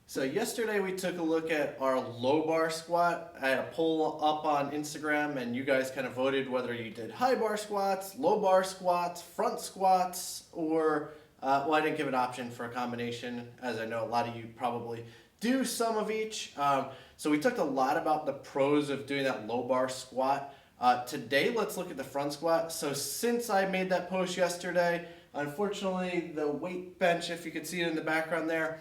So yesterday we took a look at our low bar squat. I had a poll up on Instagram and you guys kind of voted whether you did high bar squats, low bar squats, front squats, or, well, I didn't give an option for a combination, as I know a lot of you probably do some of each. So we talked a lot about the pros of doing that low bar squat. Today let's look at the front squat. So since I made that post yesterday, unfortunately the weight bench, if you could see it in the background there,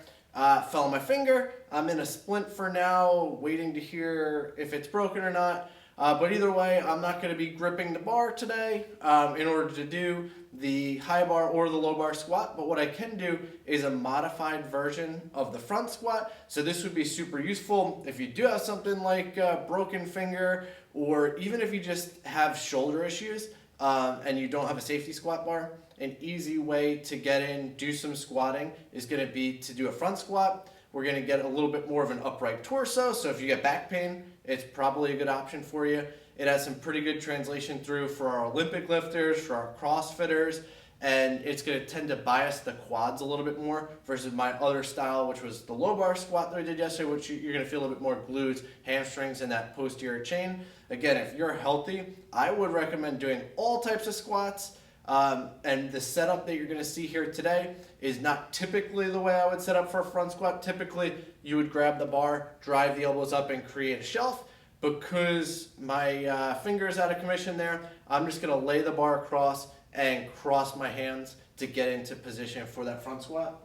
fell on my finger. I'm in a splint for now, waiting to hear if it's broken or not. But either way, I'm not going to be gripping the bar today in order to do the high bar or the low bar squat. But what I can do is a modified version of the front squat. So this would be super useful if you do have something like a broken finger, or even if you just have shoulder issues and you don't have a safety squat bar. An easy way to get in, do some squatting is going to be to do a front squat. We're going to get a little bit more of an upright torso, so if you get back pain, it's probably a good option for you. It has some pretty good translation through for our Olympic lifters, for our CrossFitters, and it's going to tend to bias the quads a little bit more versus my other style, which was the low bar squat that I did yesterday, which you're going to feel a little bit more glutes, hamstrings, and that posterior chain. Again, if you're healthy, I would recommend doing all types of squats. And the setup that you're going to see here today is not typically the way I would set up for a front squat. Typically, you would grab the bar, drive the elbows up, and create a shelf. Because my finger is out of commission there, I'm just going to lay the bar across and cross my hands to get into position for that front squat.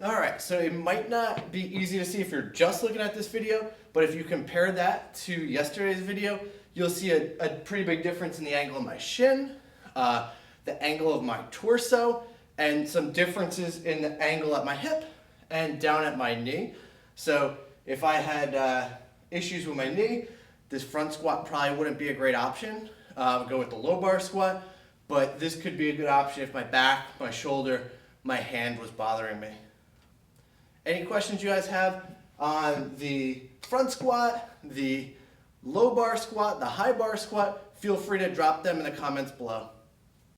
All right, so it might not be easy to see if you're just looking at this video, but if you compare that to yesterday's video, you'll see a pretty big difference in the angle of my shin, the angle of my torso, and some differences in the angle at my hip and down at my knee. So if I had issues with my knee, this front squat probably wouldn't be a great option. Go with the low bar squat, but this could be a good option if my back, my shoulder, my hand was bothering me. Any questions you guys have on the front squat, the low bar squat, the high bar squat, feel free to drop them in the comments below.